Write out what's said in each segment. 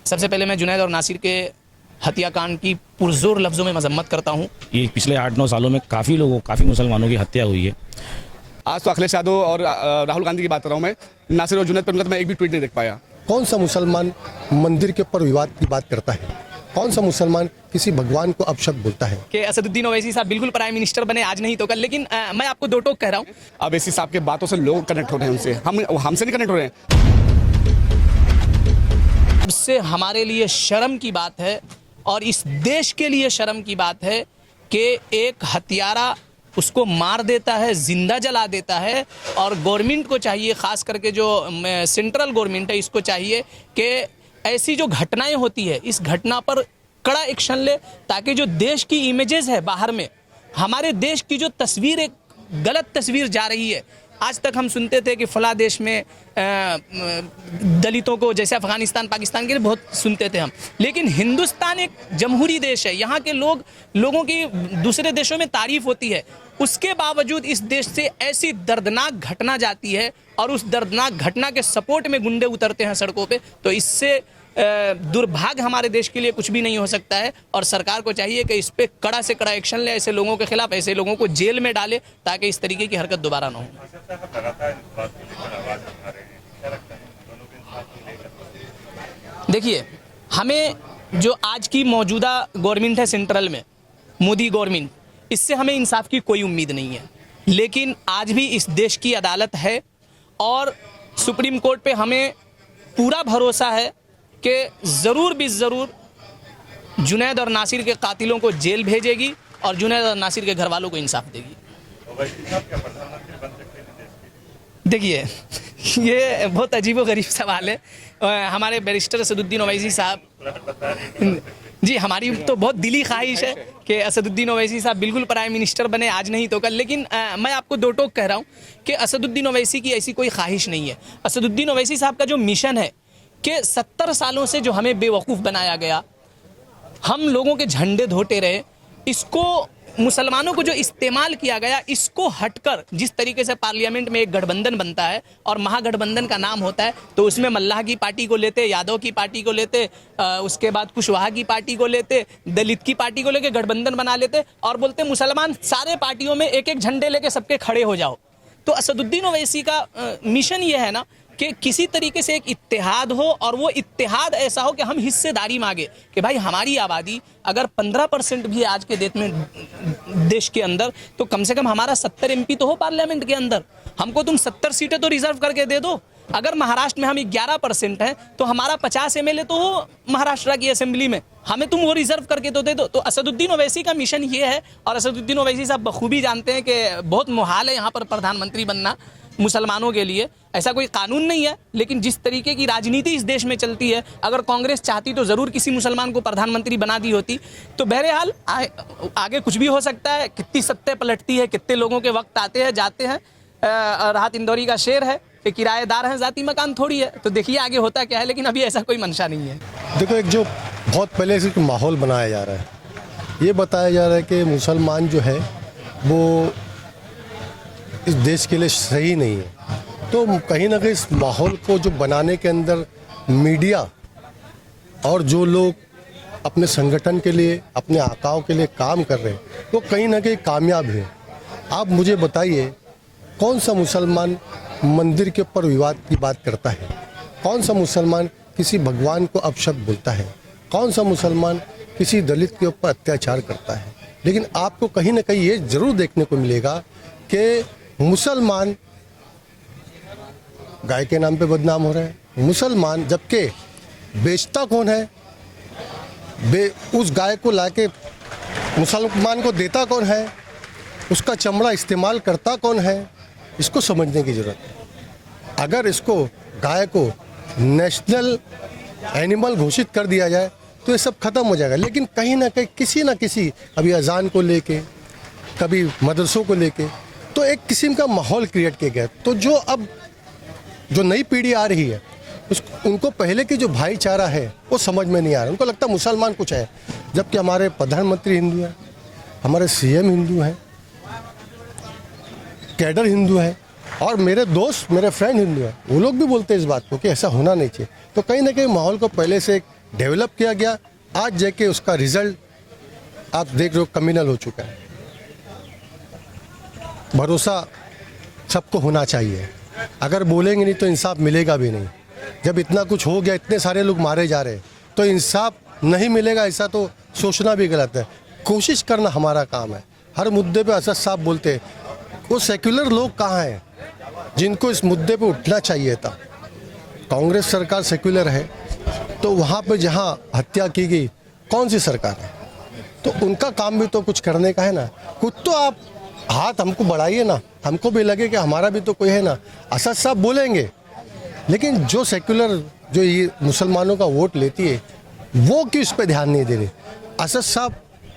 सबसे पहले मैं जुनैद और नासिर के हत्याकांड की पुरजोर लफ्ज़ों में मजम्मत करता हूँ। ये पिछले 8-9 सालों में काफ़ी मुसलमानों की हत्या हुई है। आज तो अखिलेश यादव और राहुल गांधी की बात कर रहा हूँ मैं, नासिर और जुनैद पर उनका मैं एक भी ट्वीट नहीं देख पाया। कौन सा मुसलमान मंदिर के ऊपर विवाद की बात करता है? कौन सा मुसलमान किसी भगवान को अपशब्द बोलता है? कि असदुद्दीन ओवैसी साहब बिल्कुल प्राइम मिनिस्टर बने, आज नहीं तो कल। लेकिन मैं आपको दो टोक कह रहा हूँ। अब ऐसी साहब के बातों से लोग कनेक्ट हो रहे हैं, उनसे हमसे नहीं कनेक्ट हो रहे हैं। उससे हमारे लिए शर्म की बात है और इस देश के लिए शर्म की बात है कि एक हत्यारा उसको मार देता है, जिंदा जला देता है। और गवर्नमेंट को चाहिए, खास करके जो सेंट्रल गवर्नमेंट है, इसको चाहिए कि ऐसी जो घटनाएं होती है इस घटना पर कड़ा एक्शन ले, ताकि जो देश की इमेजेस है बाहर में, हमारे देश की जो तस्वीर, एक गलत तस्वीर जा रही है। आज तक हम सुनते थे कि फला देश में दलितों को, जैसे अफगानिस्तान पाकिस्तान के लिए बहुत सुनते थे हम, लेकिन हिंदुस्तान एक जमहूरी देश है। यहाँ के लोगों की दूसरे देशों में तारीफ होती है, उसके बावजूद इस देश से ऐसी दर्दनाक घटना जाती है और उस दर्दनाक घटना के सपोर्ट में गुंडे उतरते हैं सड़कों पे। तो इससे दुर्भाग्य हमारे देश के लिए कुछ भी नहीं हो सकता है और सरकार को चाहिए कि इस पे कड़ा से कड़ा एक्शन ले, ऐसे लोगों के खिलाफ, ऐसे लोगों को जेल में डाले, ताकि इस तरीके की हरकत दोबारा ना हो। देखिए, हमें जो आज की मौजूदा गवर्नमेंट है सेंट्रल में, मोदी गवर्नमेंट, इससे हमें इंसाफ की कोई उम्मीद नहीं है। लेकिन आज भी इस देश की अदालत है और सुप्रीम कोर्ट पे हमें पूरा भरोसा है कि ज़रूर भी ज़रूर जुनैद और नासिर के कातिलों को जेल भेजेगी और जुनैद और नासिर के घर वालों को इंसाफ देगी। देखिए, ये बहुत अजीबोगरीब सवाल है। हमारे बैरिस्टर असदुद्दीन ओवैसी साहब, जी, हमारी तो बहुत दिली ख्वाहिश है कि असदुद्दीन ओवैसी साहब बिल्कुल प्राइम मिनिस्टर बने, आज नहीं तो कल। लेकिन मैं आपको दो टोक कह रहा हूँ कि असदुद्दीन ओवैसी की ऐसी कोई ख्वाहिश नहीं है। असदुद्दीन ओवैसी साहब का जो मिशन है कि 70 सालों से जो हमें बेवकूफ़ बनाया गया, हम लोगों के झंडे धोते रहे, इसको मुसलमानों को जो इस्तेमाल किया गया, इसको हटकर जिस तरीके से पार्लियामेंट में एक गठबंधन बनता है और महागठबंधन का नाम होता है, तो उसमें मल्लाह की पार्टी को लेते, यादव की पार्टी को लेते, उसके बाद कुशवाहा की पार्टी को लेते, दलित की पार्टी को लेके गठबंधन बना लेते और बोलते मुसलमान सारे पार्टियों में एक एक झंडे लेके सबके खड़े हो जाओ। तो असदुद्दीन ओवैसी का मिशन ये है ना कि किसी तरीके से एक इत्तेहाद हो और वो इत्तेहाद ऐसा हो कि हम हिस्सेदारी मांगे कि भाई हमारी आबादी अगर 15% भी आज के देश के अंदर, तो कम से कम हमारा 70 MP तो हो पार्लियामेंट के अंदर। हमको तुम 70 सीटें तो रिजर्व करके दे दो। अगर महाराष्ट्र में हम 11% हैं तो हमारा 50 MLA तो हो महाराष्ट्र की असेंबली में, हमें तुम वो रिजर्व करके तो दे दो। तो असदुद्दीन ओवैसी का मिशन ये है और असदुद्दीन ओवैसी साहब बखूबी जानते हैं कि बहुत मुहाल है यहाँ पर प्रधानमंत्री बनना मुसलमानों के लिए। ऐसा कोई कानून नहीं है, लेकिन जिस तरीके की राजनीति इस देश में चलती है, अगर कांग्रेस चाहती तो ज़रूर किसी मुसलमान को प्रधानमंत्री बना दी होती। तो बहरहाल आगे कुछ भी हो सकता है, कितनी सत्तें पलटती है, कितने लोगों के वक्त आते हैं जाते हैं। राहत इंदौरी का शेर है कि किराएदार हैं, ज़ाती मकान थोड़ी है। तो देखिए आगे होता क्या है, लेकिन अभी ऐसा कोई मंशा नहीं है। देखो, एक जो बहुत पहले से माहौल बनाया जा रहा है, ये बताया जा रहा है कि मुसलमान जो है वो इस देश के लिए सही नहीं है। तो कहीं ना कहीं इस माहौल को जो बनाने के अंदर मीडिया और जो लोग अपने संगठन के लिए, अपने आकाओं के लिए काम कर रहे हैं, वो कहीं ना कहीं कामयाब हैं। आप मुझे बताइए, कौन सा मुसलमान मंदिर के ऊपर विवाद की बात करता है? कौन सा मुसलमान किसी भगवान को अपशब्द बोलता है? कौन सा मुसलमान किसी दलित के ऊपर अत्याचार करता है? लेकिन आपको कहीं ना कहीं ये ज़रूर देखने को मिलेगा कि मुसलमान गाय के नाम पे बदनाम हो रहा है। मुसलमान, जबकि बेचता कौन है, उस गाय को लाके मुसलमान को देता कौन है, उसका चमड़ा इस्तेमाल करता कौन है, इसको समझने की ज़रूरत है। अगर इसको, गाय को नेशनल एनिमल घोषित कर दिया जाए तो ये सब खत्म हो जाएगा। लेकिन कहीं ना कहीं किसी ना किसी, अभी अजान को लेके, कभी मदरसों को लेके, तो एक किस्म का माहौल क्रिएट किया गया। तो जो नई पीढ़ी आ रही है, उनको पहले की जो भाईचारा है वो समझ में नहीं आ रहा। उनको लगता है मुसलमान कुछ है, जबकि हमारे प्रधानमंत्री हिंदू हैं, हमारे CM हिंदू हैं, कैडर हिंदू है और मेरे दोस्त, मेरे फ्रेंड हिंदू हैं। वो लोग भी बोलते हैं इस बात को कि ऐसा होना नहीं चाहिए। तो कहीं ना कहीं माहौल को पहले से एक डेवलप किया गया, आज जाके उसका रिजल्ट आप देख रहे हो कम्युनल हो चुका है। भरोसा सबको होना चाहिए, अगर बोलेंगे नहीं तो इंसाफ मिलेगा भी नहीं। जब इतना कुछ हो गया, इतने सारे लोग मारे जा रहे हैं, तो इंसाफ नहीं मिलेगा ऐसा तो सोचना भी गलत है। कोशिश करना हमारा काम है। हर मुद्दे पे असद साहब बोलते हैं, वो सेक्युलर लोग कहाँ हैं जिनको इस मुद्दे पे उठना चाहिए था। कांग्रेस सरकार सेक्युलर है तो वहाँ पे जहाँ हत्या की गई कौन सी सरकार है, तो उनका काम भी तो कुछ करने का है ना। कुछ तो आप हाथ हमको बढ़ाइए ना, हमको भी लगे कि हमारा भी तो कोई है ना। असद साहब बोलेंगे, लेकिन जो सेक्युलर जो ये मुसलमानों का वोट लेती है वो क्यों इस पर ध्यान नहीं दे रहे? असद साहब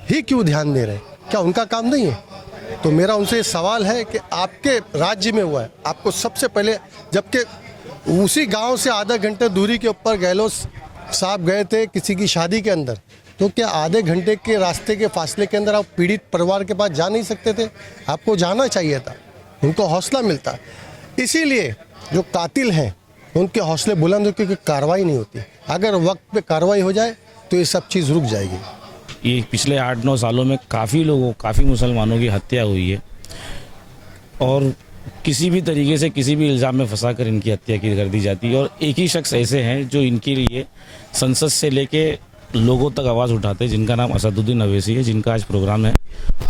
ही क्यों ध्यान दे रहे? क्या उनका काम नहीं है? तो मेरा उनसे सवाल है कि आपके राज्य में हुआ है, आपको सबसे पहले, जबकि उसी गांव से आधा घंटे दूरी के ऊपर गहलोत साहब गए थे किसी की शादी के अंदर, तो क्या आधे घंटे के रास्ते के फासले के अंदर आप पीड़ित परिवार के पास जा नहीं सकते थे? आपको जाना चाहिए था, उनको हौसला मिलता। इसीलिए जो कातिल हैं उनके हौसले बुलंद हो, क्योंकि कार्रवाई नहीं होती। अगर वक्त पे कार्रवाई हो जाए तो ये सब चीज़ रुक जाएगी। ये पिछले 8-9 सालों में काफ़ी मुसलमानों की हत्या हुई है और किसी भी तरीके से किसी भी इल्ज़ाम में फंसाकर इनकी हत्या कर दी जाती है। और एक ही शख्स ऐसे हैं जो इनके लिए संसद से लेके लोगों तक आवाज़ उठाते हैं, जिनका नाम असदुद्दीन अवैसी है, जिनका आज प्रोग्राम है।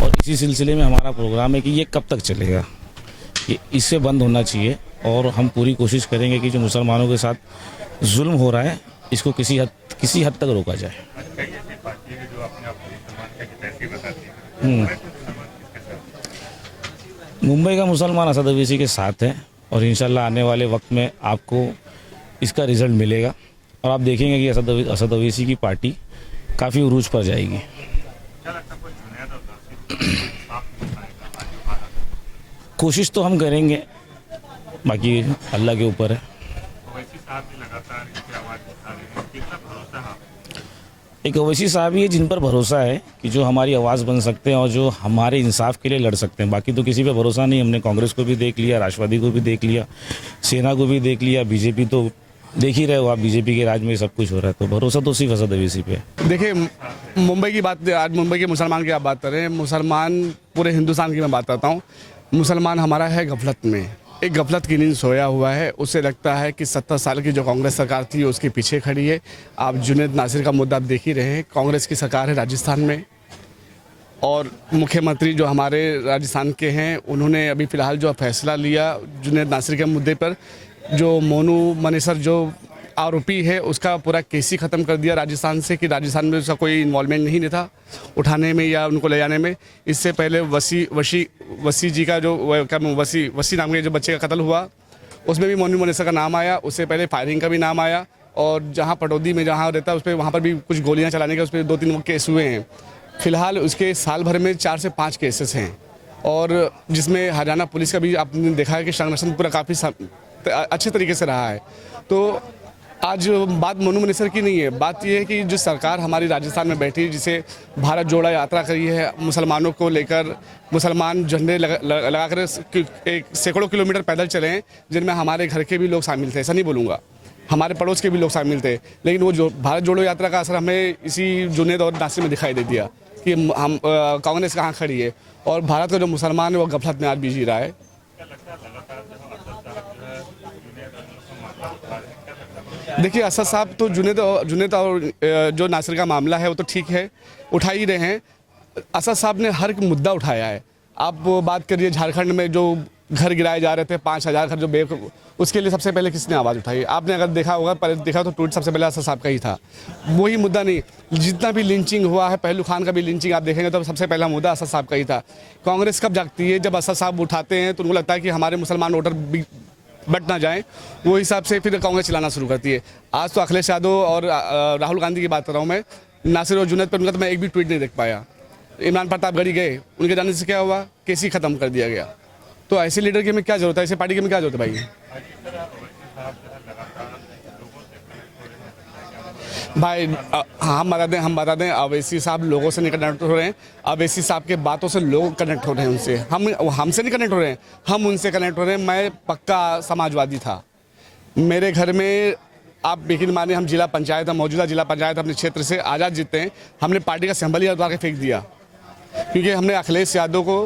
और इसी सिलसिले में हमारा प्रोग्राम है कि ये कब तक चलेगा, ये इससे बंद होना चाहिए। और हम पूरी कोशिश करेंगे कि जो मुसलमानों के साथ जुल्म हो रहा है इसको किसी हद तक रोका जाए। मुंबई का मुसलमान असद अवैसी के साथ है और इंशाल्लाह आने वाले वक्त में आपको इसका रिज़ल्ट मिलेगा और आप देखेंगे कि असद अवैसी की पार्टी काफ़ी उरूज पर जाएगी। कोशिश तो हम करेंगे, बाकी अल्लाह के ऊपर है। एक अवैसी साहब ही है जिन पर भरोसा है कि जो हमारी आवाज़ बन सकते हैं और जो हमारे इंसाफ के लिए लड़ सकते हैं। बाकी तो किसी पे भरोसा नहीं। हमने कांग्रेस को भी देख लिया, राष्ट्रवादी को भी देख लिया, सेना को भी देख लिया, बीजेपी तो देख ही रहे हो आप, बीजेपी के राज में सब कुछ हो रहा है। तो भरोसा तो सिर्फ असद अवैसी पे है। देखिए, मुंबई की बात, आज मुंबई के मुसलमान की आप बात कर रहे हैं। मुसलमान पूरे हिंदुस्तान की मैं बात करता हूँ। मुसलमान हमारा है गफलत में, एक गफलत की नींद सोया हुआ है। उसे लगता है कि 70 साल की जो कांग्रेस सरकार थी उसके पीछे खड़ी है। आप जुनैद नासिर का मुद्दा आप देख ही रहे हैं। कांग्रेस की सरकार है राजस्थान में और मुख्यमंत्री जो हमारे राजस्थान के हैं उन्होंने अभी फ़िलहाल जो फैसला लिया जुनैद नासिर के मुद्दे पर, जो मोनू मनेसर जो आरोपी है उसका पूरा केस ही ख़त्म कर दिया राजस्थान से, कि राजस्थान में उसका कोई इन्वॉल्वमेंट नहीं था उठाने में या उनको ले जाने में। इससे पहले वसी जी का जो वसी नाम के जो बच्चे का कत्ल हुआ उसमें भी मोनू मनेसर का नाम आया। उससे पहले फायरिंग का भी नाम आया और जहाँ पटौदी में जहाँ रहता है उस पर वहाँ पर भी कुछ गोलियाँ चलाने के उस पर 2-3 केस हुए हैं। फ़िलहाल उसके साल भर में 4 से 5 केसेस हैं और जिसमें हरियाणा पुलिस का भी आपने देखा है कि संरक्षण पूरा काफ़ी अच्छे तरीके से रहा है। तो आज बात मोनू मनेसर की नहीं है, बात यह है कि जो सरकार हमारी राजस्थान में बैठी, जिसे भारत जोड़ा यात्रा करी है, मुसलमानों को लेकर मुसलमान झंडे लगाकर एक सैकड़ों किलोमीटर पैदल चले हैं, जिनमें हमारे घर के भी लोग शामिल थे। ऐसा नहीं बोलूँगा, हमारे पड़ोस के भी लोग शामिल थे। लेकिन वो जो भारत जोड़ो यात्रा का असर हमें इसी जुनैद और नासिर में दिखाई दे दिया कि हम कांग्रेस कहाँ खड़ी है और भारत का जो मुसलमान है वो गफलत में आज भी जी रहा है। देखिए, असद साहब तो जुनैद और जो नासिर का मामला है वो तो ठीक है, उठा ही रहे हैं। असद साहब ने हर एक मुद्दा उठाया है। आप बात करिए झारखंड में जो घर गिराए जा रहे थे, 5000 घर जो उसके लिए सबसे पहले किसने आवाज़ उठाई? आपने अगर देखा होगा, देखा तो ट्वीट सबसे पहले असद साहब का ही था। वही मुद्दा नहीं, जितना भी लिंचिंग हुआ है, पहलू खान का भी लिंचिंग आप देखेंगे तो सबसे पहला मुद्दा असद साहब का ही था। कांग्रेस कब जागती है? जब असद साहब उठाते हैं तो उनको लगता है कि हमारे मुसलमान वोटर बट ना जाएं, वो हिसाब से फिर कांग्रेस चलाना शुरू करती है। आज तो अखिलेश यादव और राहुल गांधी की बात कर रहा हूँ मैं। नासिर और जुनैद पर उनका तो मैं एक भी ट्वीट नहीं देख पाया। इमरान प्रतापगढ़ी गए, उनके जाने से क्या हुआ? केस ही खत्म कर दिया गया। तो ऐसे लीडर की हमें क्या जरूरत है? ऐसे पार्टी की हमें क्या जरूरत है भाई? हम बता दें अवैसी साहब लोगों से नहीं कनेक्ट हो रहे हैं। अवैसी साहब के बातों से लोग कनेक्ट हो रहे हैं उनसे। हमसे नहीं कनेक्ट हो रहे हैं, हम उनसे कनेक्ट हो रहे हैं। मैं पक्का समाजवादी था, मेरे घर में आप यकीन मानिए, हम जिला पंचायत, हम मौजूदा जिला पंचायत अपने क्षेत्र से आज़ाद जीते हैं, हमने पार्टी का सिंबल उतार के फेंक दिया, क्योंकि हमने अखिलेश यादव को,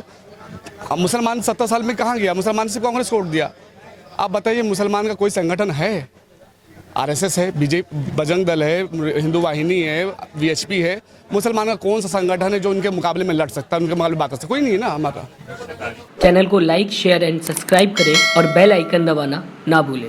अब मुसलमान 70 साल में कहाँ गया, मुसलमान से कांग्रेस को वोट दिया। आप बताइए, मुसलमान का कोई संगठन है? आरएसएस है, बीजेपी, बजरंग दल है, हिंदू वाहिनी है, वीएचपी है। मुसलमान का कौन सा संगठन है जो उनके मुकाबले में लड़ सकता है, उनके मुकाबले बात कर सकता है? कोई नहीं है ना हमारा। चैनल को लाइक, शेयर एंड सब्सक्राइब करें और बेल आइकन दबाना ना भूलें।